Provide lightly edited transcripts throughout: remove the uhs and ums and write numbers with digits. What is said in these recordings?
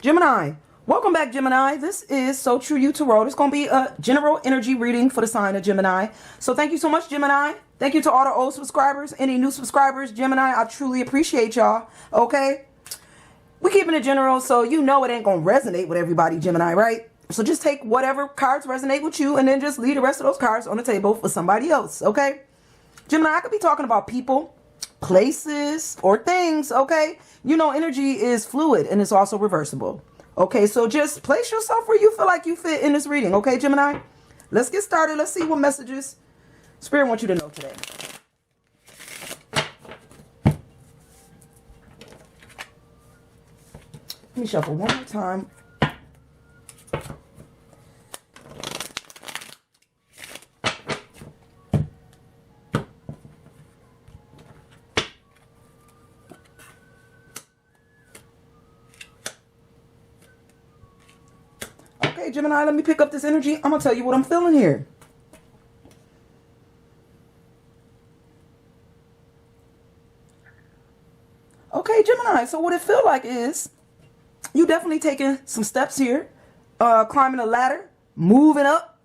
Gemini, welcome back, Gemini. This is So True You Tarot. It's going to be a general energy reading for the sign of Gemini. So thank you so much, Gemini. Thank you to all the old subscribers, any new subscribers. Gemini, I truly appreciate y'all. Okay? We're keeping it general, so you know it ain't going to resonate with everybody, Gemini, right? So just take whatever cards resonate with you and then just leave the rest of those cards on the table for somebody else, okay? Gemini, I could be talking about people, places, or things, okay? You know, energy is fluid and it's also reversible. Okay, so just place yourself where you feel like you fit in this reading, okay, Gemini? Let's get started. Let's see what messages Spirit wants you to know today. Let me shuffle one more time. Okay, Gemini, let me pick up this energy. I'm going to tell you what I'm feeling here. Okay, Gemini, so what it feels like is you definitely taking some steps here, climbing a ladder, moving up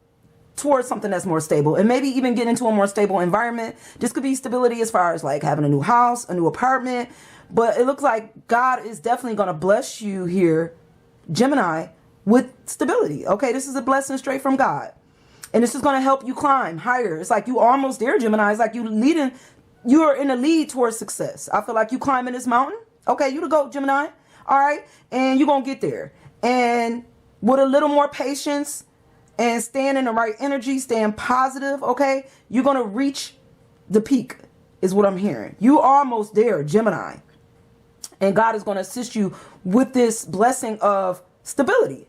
towards something that's more stable, and maybe even get into a more stable environment. This could be stability as far as like having a new house, a new apartment, but it looks like God is definitely going to bless you here, Gemini, with stability. Okay, this is a blessing straight from God, and this is going to help you climb higher. It's like you almost there, Gemini. It's like you're in the lead towards success. I feel like you climbing this mountain. Okay, you the GOAT, Gemini. All right, and you're gonna get there, and with a little more patience and staying in the right energy, staying positive, okay, you're gonna reach the peak is what I'm hearing. You almost there, Gemini, and God is going to assist you with this blessing of stability,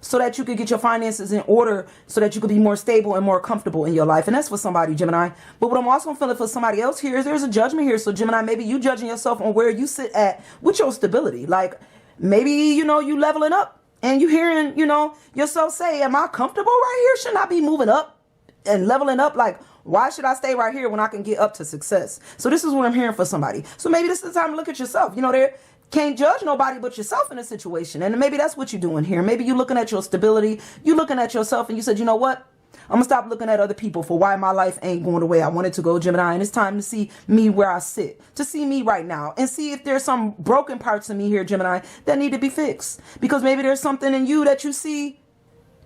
so that you could get your finances in order, so that you could be more stable and more comfortable in your life. And that's for somebody, Gemini. But what I'm also feeling for somebody else here is there's a judgment here. So Gemini, maybe you judging yourself on where you sit at with your stability. Like maybe, you know, you leveling up and you hearing, you know, yourself say, am I comfortable right here? Shouldn't I be moving up and leveling up? Like, why should I stay right here when I can get up to success? So this is what I'm hearing for somebody. So maybe this is the time to look at yourself. You know, there can't judge nobody but yourself in a situation. And maybe that's what you're doing here. Maybe you're looking at your stability. You're looking at yourself and you said, you know what? I'm going to stop looking at other people for why my life ain't going the way I want it to go, Gemini. And it's time to see me where I sit, to see me right now and see if there's some broken parts of me here, Gemini, that need to be fixed. Because maybe there's something in you that you see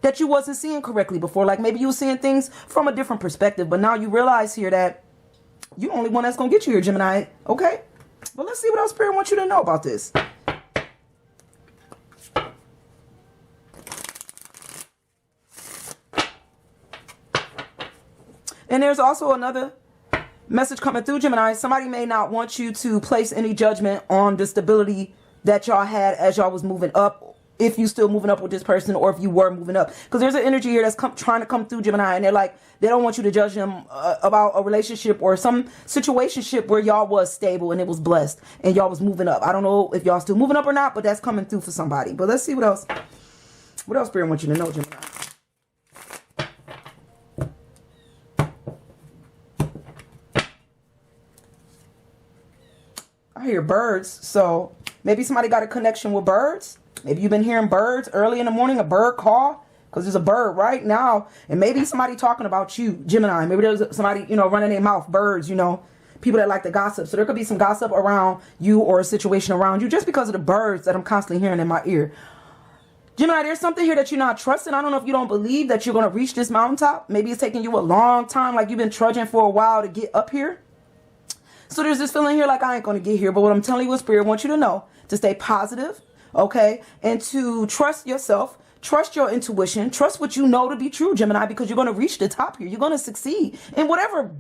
that you wasn't seeing correctly before. Like maybe you were seeing things from a different perspective, but now you realize here that you're the only one that's going to get you here, Gemini. Okay? But let's see what else Spirit wants you to know about this. And there's also another message coming through, Gemini. Somebody may not want you to place any judgment on the stability that y'all had as y'all was moving up, if you still moving up with this person or if you were moving up. Because there's an energy here that's trying to come through, Gemini, and they're like, they don't want you to judge them about a relationship or some situationship where y'all was stable and it was blessed and y'all was moving up. I don't know if y'all still moving up or not, but that's coming through for somebody. But let's see what else Spirit wants you to know, Gemini. I hear birds, so maybe somebody got a connection with birds. Maybe you've been hearing birds early in the morning, a bird call, because there's a bird right now. And maybe somebody talking about you, Gemini. Maybe there's somebody, you know, running their mouth, birds, you know, people that like to gossip. So there could be some gossip around you or a situation around you just because of the birds that I'm constantly hearing in my ear. Gemini, there's something here that you're not trusting. I don't know if you don't believe that you're going to reach this mountaintop. Maybe it's taking you a long time, like you've been trudging for a while to get up here. So there's this feeling here like I ain't going to get here. But what I'm telling you, what Spirit wants you to know, to stay positive. Okay, and to trust yourself, trust your intuition, trust what you know to be true, Gemini, because you're going to reach the top here. You're going to succeed in whatever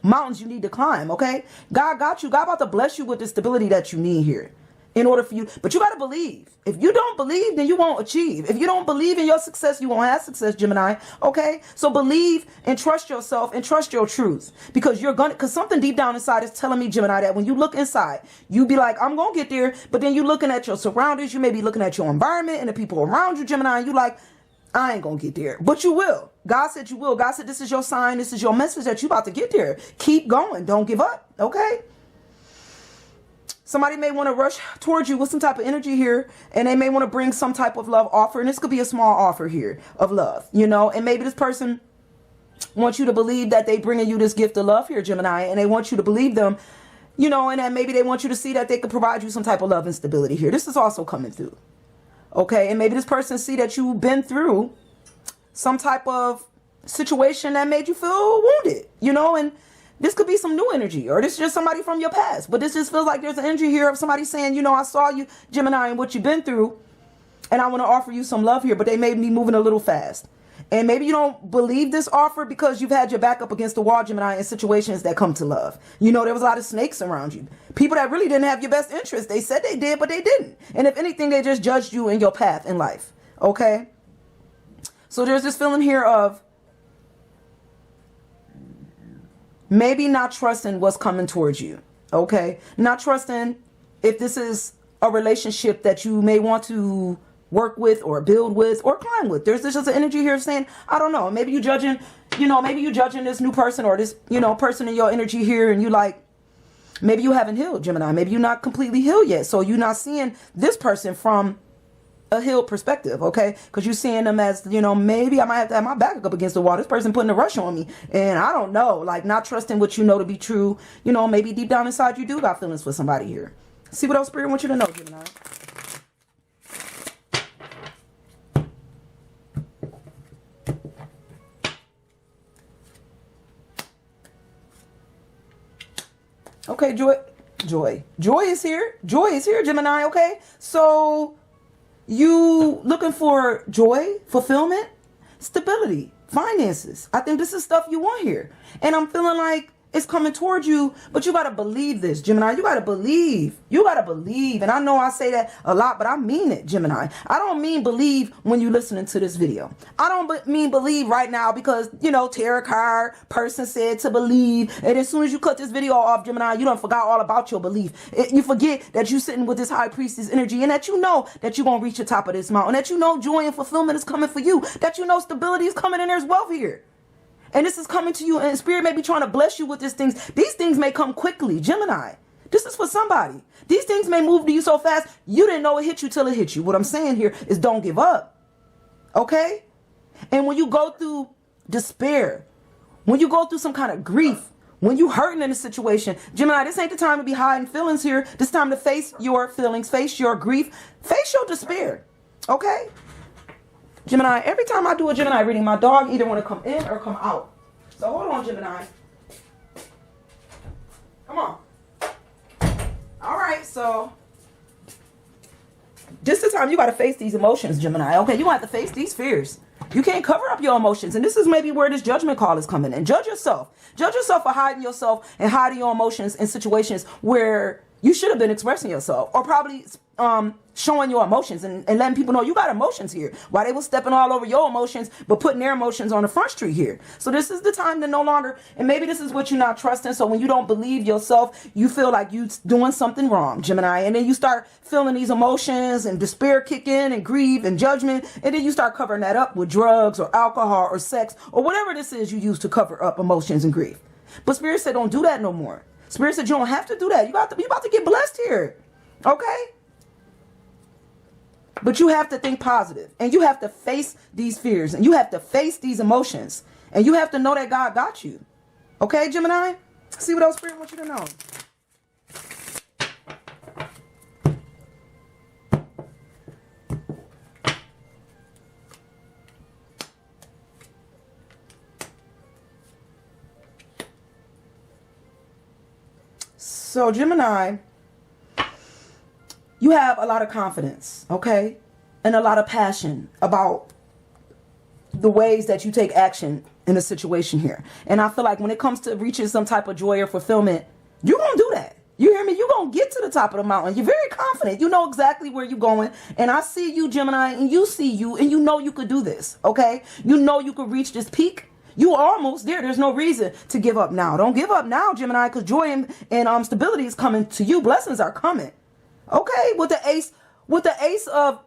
mountains you need to climb, okay? God got you. God about to bless you with the stability that you need here in order for you. But you got to believe. If you don't believe, then you won't achieve. If you don't believe in your success, you won't have success, Gemini, okay? So believe and trust yourself and trust your truth, because because something deep down inside is telling me, Gemini, that when you look inside, you be like, I'm going to get there. But then you looking at your surroundings. You may be looking at your environment and the people around you, Gemini, and you like, I ain't going to get there. But you will. God said you will. God said this is your sign. This is your message that you about to get there. Keep going. Don't give up, okay? Somebody may want to rush towards you with some type of energy here, and they may want to bring some type of love offer. And this could be a small offer here of love, you know, and maybe this person wants you to believe that they bringing you this gift of love here, Gemini, and they want you to believe them, you know, and that maybe they want you to see that they could provide you some type of love and stability here. This is also coming through. Okay. And maybe this person see that you've been through some type of situation that made you feel wounded, you know, and this could be some new energy, or this is just somebody from your past. But this just feels like there's an energy here of somebody saying, you know, I saw you, Gemini, and what you've been through, and I want to offer you some love here, but they may be moving a little fast. And maybe you don't believe this offer because you've had your back up against the wall, Gemini, in situations that come to love. You know, there was a lot of snakes around you. People that really didn't have your best interest. They said they did, but they didn't. And if anything, they just judged you in your path in life. Okay? So there's this feeling here of maybe not trusting what's coming towards you. Okay? Not trusting if this is a relationship that you may want to work with or build with or climb with. There's just an energy here of saying, I don't know, maybe you judging, you know, maybe you judging this new person or this, you know, person in your energy here, and you like, maybe you haven't healed, Gemini. Maybe you're not completely healed yet. So you're not seeing this person from a healed perspective, okay? Because you're seeing them as, you know, maybe I might have to have my back up against the wall. This person putting a rush on me, and I don't know, like not trusting what you know to be true. You know, maybe deep down inside you do got feelings for somebody here. See what else Spirit wants you to know, Gemini. Okay, Joy is here. Joy is here, Gemini, okay? So you looking for joy, fulfillment, stability, finances. I think this is stuff you want here. And I'm feeling like it's coming towards you, but you got to believe this, Gemini. You got to believe. You got to believe. And I know I say that a lot, but I mean it, Gemini. I don't mean believe when you're listening to this video. I don't mean believe right now because, you know, tarot card person said to believe. And as soon as you cut this video off, Gemini, you done forgot all about your belief. You forget that you're sitting with this high priestess energy, and that you know that you're going to reach the top of this mountain, that you know joy and fulfillment is coming for you, that you know stability is coming and there's wealth here. And this is coming to you, and Spirit may be trying to bless you with these things. These things may come quickly, Gemini. This is for somebody. These things may move to you so fast, you didn't know it hit you till it hit you. What I'm saying here is don't give up. Okay? And when you go through despair, when you go through some kind of grief, when you hurting in a situation, Gemini, this ain't the time to be hiding feelings here. This time to face your feelings, face your grief, face your despair. Okay? Gemini, every time I do a Gemini reading, my dog either want to come in or come out. So hold on, Gemini. Come on. All right, so this is the time you got to face these emotions, Gemini. Okay, you have to face these fears. You can't cover up your emotions. And this is maybe where this judgment call is coming in. Judge yourself. Judge yourself for hiding yourself and hiding your emotions in situations where you should have been expressing yourself, or probably showing your emotions and letting people know you got emotions here. Why they were stepping all over your emotions, but putting their emotions on the front street here. So this is the time to no longer, and maybe this is what you're not trusting. So when you don't believe yourself, you feel like you're doing something wrong, Gemini. And then you start feeling these emotions and despair kick in and grief and judgment. And then you start covering that up with drugs or alcohol or sex or whatever this is you use to cover up emotions and grief. But Spirit said, don't do that no more. Spirit said, you don't have to do that. You about to get blessed here. Okay? But you have to think positive, and you have to face these fears, and you have to face these emotions, and you have to know that God got you. Okay, Gemini? See what else Spirit wants you to know. So, Gemini, you have a lot of confidence, okay? And a lot of passion about the ways that you take action in a situation here. And I feel like when it comes to reaching some type of joy or fulfillment, you're going to do that. You hear me? You're going to get to the top of the mountain. You're very confident. You know exactly where you're going. And I see you, Gemini, and you see you, and you know you could do this, okay? You know you could reach this peak. You are almost there. There's no reason to give up now. Don't give up now, Gemini, because joy and stability is coming to you. Blessings are coming. Okay, with the ace of,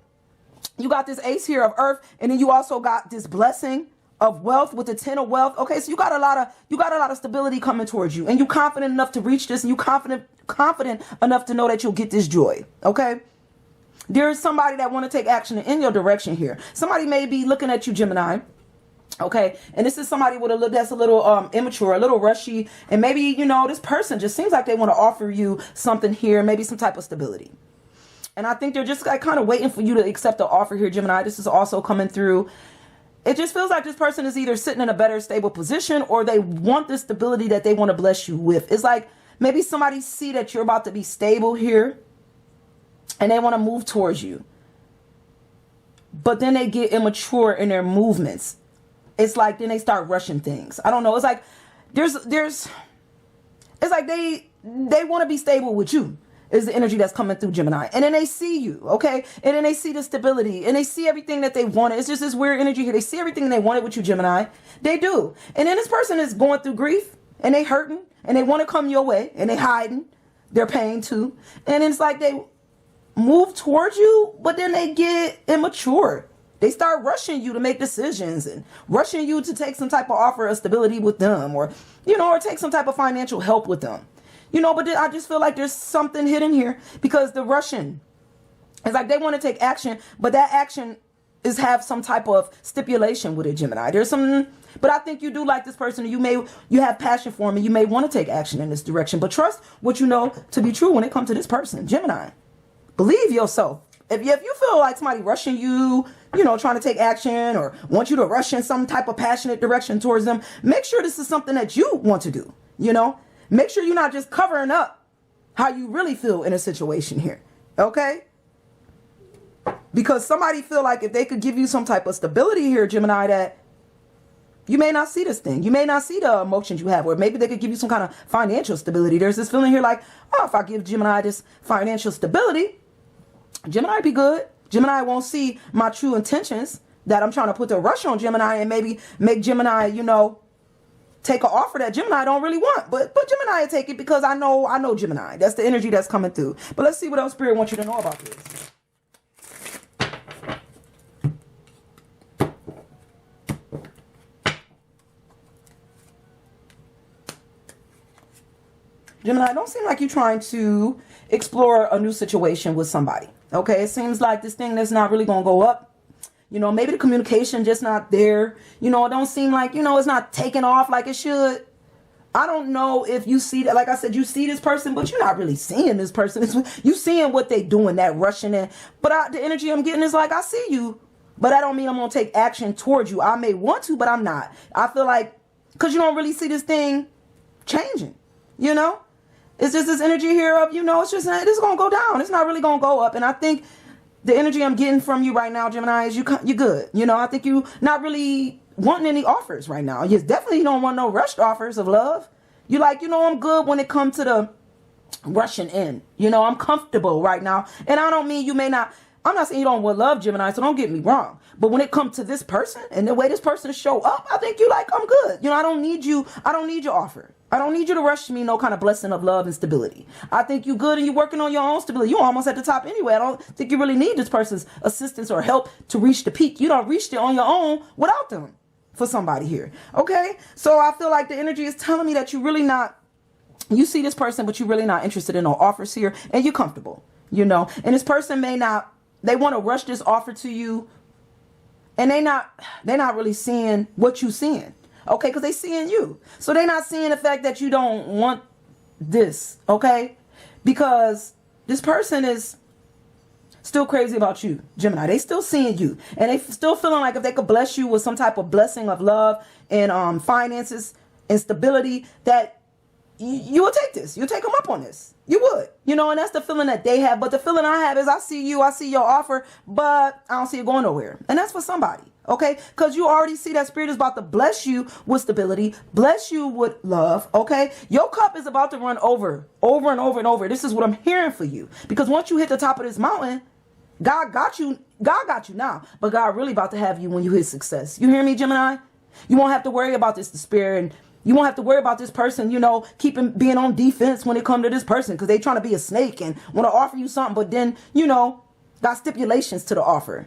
you got this ace here of earth, and then you also got this blessing of wealth with the 10 of wealth. Okay, so you got a lot of stability coming towards you, and you confident enough to reach this, and you confident enough to know that you'll get this joy. Okay, there is somebody that want to take action in your direction here. Somebody may be looking at you, Gemini. Okay, and this is somebody with that's a little immature, a little rushy, and maybe, you know, this person just seems like they want to offer you something here, maybe some type of stability. And I think they're just like kind of waiting for you to accept the offer here, Gemini. This is also coming through. It just feels like this person is either sitting in a better stable position, or they want the stability that they want to bless you with. It's like maybe somebody see that you're about to be stable here and they want to move towards you. But then they get immature in their movements. It's like then they start rushing things. I don't know. It's like it's like they want to be stable with you. Is the energy that's coming through, Gemini. And then they see you, okay? And then they see the stability, and they see everything that they wanted. It's just this weird energy here. They see everything they wanted with you, Gemini. They do. And then this person is going through grief, and they hurting, and they want to come your way, and they hiding their pain too. And it's like they move towards you, but then they get immature. They start rushing you to make decisions and rushing you to take some type of offer of stability with them, or, you know, or take some type of financial help with them. You know, but I just feel like there's something hidden here, because the Russian, it's like they want to take action, but that action is have some type of stipulation with it, Gemini. There's some, but I think you do like this person. You have passion for him, and you may want to take action in this direction, but trust what you know to be true when it comes to this person, Gemini. Believe yourself. If you feel like somebody rushing you, you know, trying to take action or want you to rush in some type of passionate direction towards them, make sure this is something that you want to do, you know? Make sure you're not just covering up how you really feel in a situation here, okay? Because somebody feel like if they could give you some type of stability here, Gemini, that you may not see this thing. You may not see the emotions you have, or maybe they could give you some kind of financial stability. There's this feeling here like, oh, if I give Gemini this financial stability, Gemini be good. Gemini won't see my true intentions, that I'm trying to put the rush on Gemini and maybe make Gemini, you know, take an offer that Gemini don't really want, but Gemini will take it, because I know Gemini. That's the energy that's coming through. But let's see what else Spirit wants you to know about this. Gemini, don't seem like you're trying to explore a new situation with somebody. Okay, it seems like this thing that's not really gonna go up. You know, maybe the communication just not there. You know, it don't seem like, you know, it's not taking off like it should. I don't know if you see that. Like I said, you see this person, but you're not really seeing this person. You seeing what they doing, that rushing in. But the energy I'm getting is like, I see you, but I don't mean I'm going to take action towards you. I may want to, but I'm not. I feel like, because you don't really see this thing changing, you know? It's just this energy here of, you know, it's just, this is going to go down. It's not really going to go up. And I think the energy I'm getting from you right now, Gemini, is you're good. You know, I think you not really wanting any offers right now. You definitely don't want no rushed offers of love. You like, you know, I'm good when it comes to the rushing in. You know, I'm comfortable right now. And I don't mean you may not, I'm not saying you don't want love, Gemini, so don't get me wrong. But when it comes to this person and the way this person show up, I think you like, I'm good. You know, I don't need you. I don't need your offer. I don't need you to rush me no kind of blessing of love and stability. I think you good and you're working on your own stability. You're almost at the top anyway. I don't think you really need this person's assistance or help to reach the peak. You don't reach it on your own without them for somebody here. Okay? So I feel like the energy is telling me that you really not, you see this person, but you're really not interested in no offers here, and you're comfortable, you know. And this person may not, they want to rush this offer to you, and they're not really seeing what you seeing. Okay, because they seeing you. So they're not seeing the fact that you don't want this, okay? Because this person is still crazy about you, Gemini. They still seeing you. And they still feeling like if they could bless you with some type of blessing of love and finances and stability, that you will take this. You'll take them up on this. You would. You know, and that's the feeling that they have. But the feeling I have is I see you, I see your offer, but I don't see it going nowhere. And that's for somebody. Okay, because you already see that Spirit is about to bless you with stability, bless you with love. Okay, your cup is about to run over and over and over. This is what I'm hearing for you, because once you hit the top of this mountain, God got you. God got you now, but God really about to have you when you hit success. You hear me, Gemini? You won't have to worry about this, the Spirit, and you won't have to worry about this person, you know, being on defense when it comes to this person, because they trying to be a snake and want to offer you something, but then, you know, got stipulations to the offer.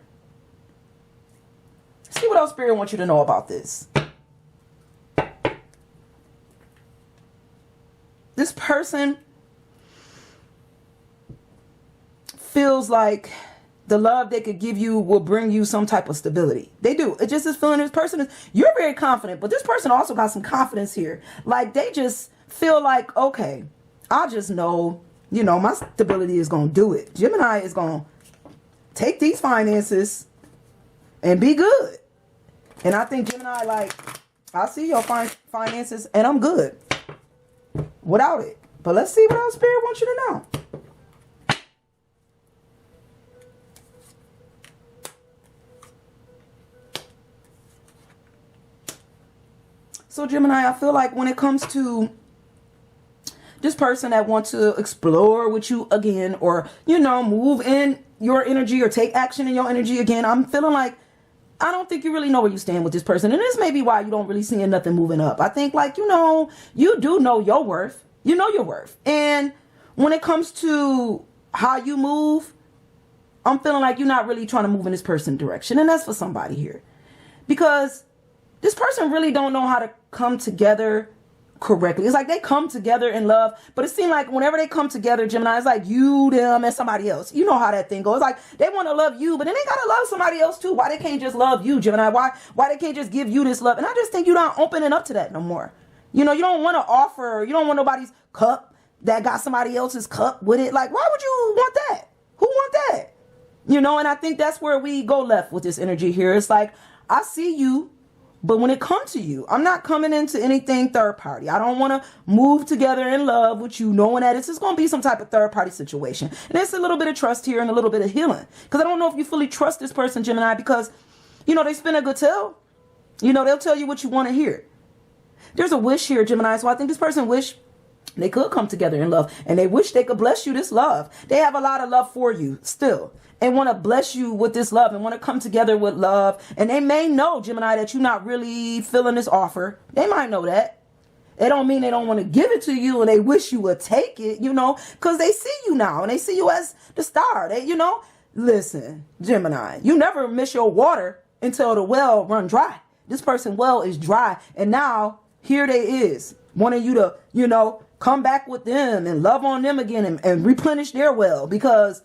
See what else Spirit wants you to know about this. This person feels like the love they could give you will bring you some type of stability. They do. It just is feeling this person is, you're very confident, but this person also got some confidence here. Like they just feel like, okay, I just know, you know, my stability is going to do it. Gemini is going to take these finances and be good. And I think Gemini, like, I see your finances and I'm good without it. But let's see what else Spirit wants you to know. So Gemini, I feel like when it comes to this person that wants to explore with you again, or, you know, move in your energy or take action in your energy again, I'm feeling like I don't think you really know where you stand with this person. And this may be why you don't really see nothing moving up. I think, like, you know, you do know your worth. You know your worth. And when it comes to how you move, I'm feeling like you're not really trying to move in this person's direction. And that's for somebody here. Because this person really don't know how to come together correctly. It's like they come together in love, but it seems like whenever they come together, Gemini, it's like you, them, and somebody else. You know how that thing goes. It's like they want to love you, but then they gotta love somebody else too. Why they can't just love you, Gemini? Why they can't just give you this love? And I just think you're not opening up to that no more. You know, you don't want to offer, you don't want nobody's cup that got somebody else's cup with it. Like, why would you want that? Who want that? You know, and I think that's where we go left with this energy here. It's like, I see you, but when it comes to you, I'm not coming into anything third party. I don't want to move together in love with you, knowing that it's just going to be some type of third party situation. And there's a little bit of trust here and a little bit of healing. Because I don't know if you fully trust this person, Gemini, because, you know, they spin a good tell. You know, they'll tell you what you want to hear. There's a wish here, Gemini. So I think this person wish they could come together in love. And they wish they could bless you this love. They have a lot of love for you still. And want to bless you with this love and want to come together with love. And they may know, Gemini, that you're not really feeling this offer. They might know that. It don't mean they don't want to give it to you and they wish you would take it, you know, because they see you now and they see you as the star. They, you know, listen, Gemini, you never miss your water until the well run dry. This person's well is dry. And now here they is wanting you to, you know, come back with them and love on them again and replenish their well, because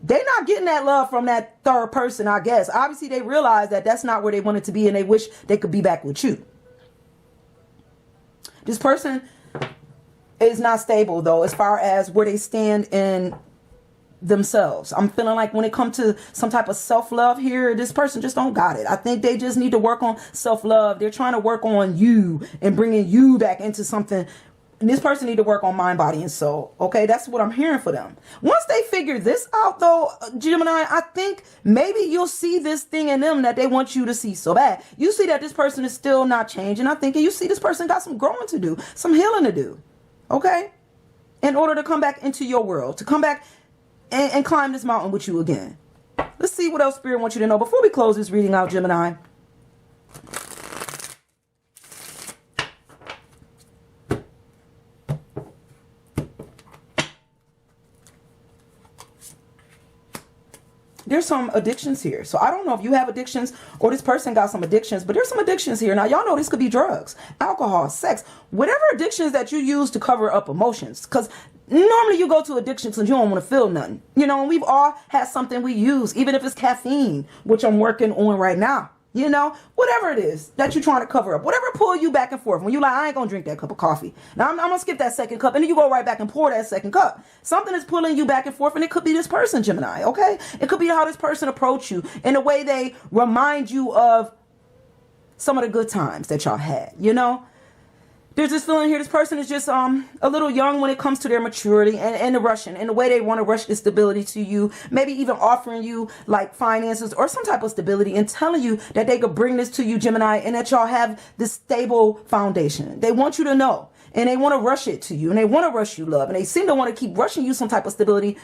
they're not getting that love from that third person, I guess. Obviously, they realize that that's not where they wanted to be and they wish they could be back with you. This person is not stable, though, as far as where they stand in themselves. I'm feeling like when it comes to some type of self-love here, this person just don't got it. I think they just need to work on self-love. They're trying to work on you and bringing you back into something. And this person need to work on mind, body, and soul. Okay, that's what I'm hearing for them. Once they figure this out, though, Gemini, I think maybe you'll see this thing in them that they want you to see so bad. You see that this person is still not changing. I think, and you see this person got some growing to do, some healing to do. Okay, in order to come back into your world, to come back and climb this mountain with you again. Let's see what else Spirit wants you to know before we close this reading out, Gemini. There's some addictions here. So I don't know if you have addictions or this person got some addictions, but there's some addictions here. Now, y'all know this could be drugs, alcohol, sex, whatever addictions that you use to cover up emotions. Because normally you go to addictions and you don't want to feel nothing. You know, and we've all had something we use, even if it's caffeine, which I'm working on right now. You know, whatever it is that you're trying to cover up, whatever pull you back and forth. When you like, I ain't going to drink that cup of coffee. Now, I'm going to skip that second cup. And then you go right back and pour that second cup. Something is pulling you back and forth. And it could be this person, Gemini, okay? It could be how this person approach you in the way they remind you of some of the good times that y'all had, you know? There's this feeling here. This person is just a little young when it comes to their maturity and the rushing and the way they want to rush the stability to you. Maybe even offering you like finances or some type of stability and telling you that they could bring this to you, Gemini, and that y'all have this stable foundation. They want you to know and they want to rush it to you and they want to rush you love and they seem to want to keep rushing you some type of stability.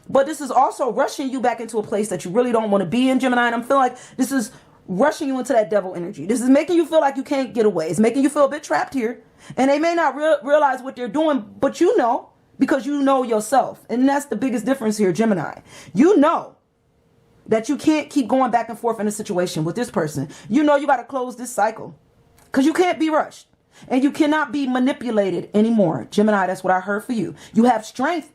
But this is also rushing you back into a place that you really don't want to be in, Gemini. And I'm feeling like this is rushing you into that devil energy. This is making you feel like you can't get away. It's making you feel a bit trapped here. And they may not realize what they're doing, but you know, because you know yourself. And that's the biggest difference here, Gemini. You know that you can't keep going back and forth in a situation with this person. You know you got to close this cycle because you can't be rushed and you cannot be manipulated anymore. Gemini, that's what I heard for you. You have strength.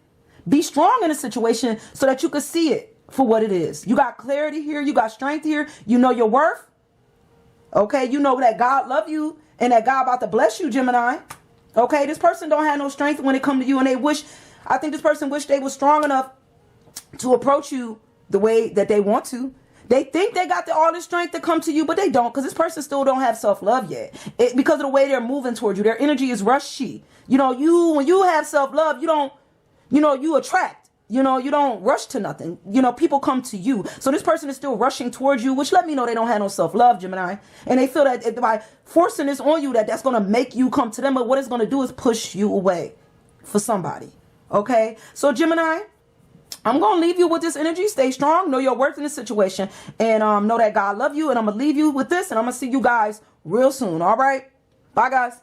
Be strong in a situation so that you can see it for what it is. You got clarity here. You got strength here. You know your worth. Okay. You know that God love you and that God about to bless you, Gemini. Okay. This person don't have no strength when it come to you, and I think this person wish they was strong enough to approach you the way that they want to. They think they got all this strength to come to you, but they don't, because this person still don't have self-love yet. Because of the way they're moving towards you. Their energy is rushy. You know, when you have self-love, you don't, you attract. You don't rush to nothing. People come to you. So this person is still rushing towards you, which let me know they don't have no self-love, Gemini. And they feel that by forcing this on you, that's going to make you come to them. But what it's going to do is push you away for somebody. Okay? So Gemini, I'm going to leave you with this energy. Stay strong. Know your worth in this situation. And know that God love you. And I'm going to leave you with this. And I'm going to see you guys real soon. All right? Bye, guys.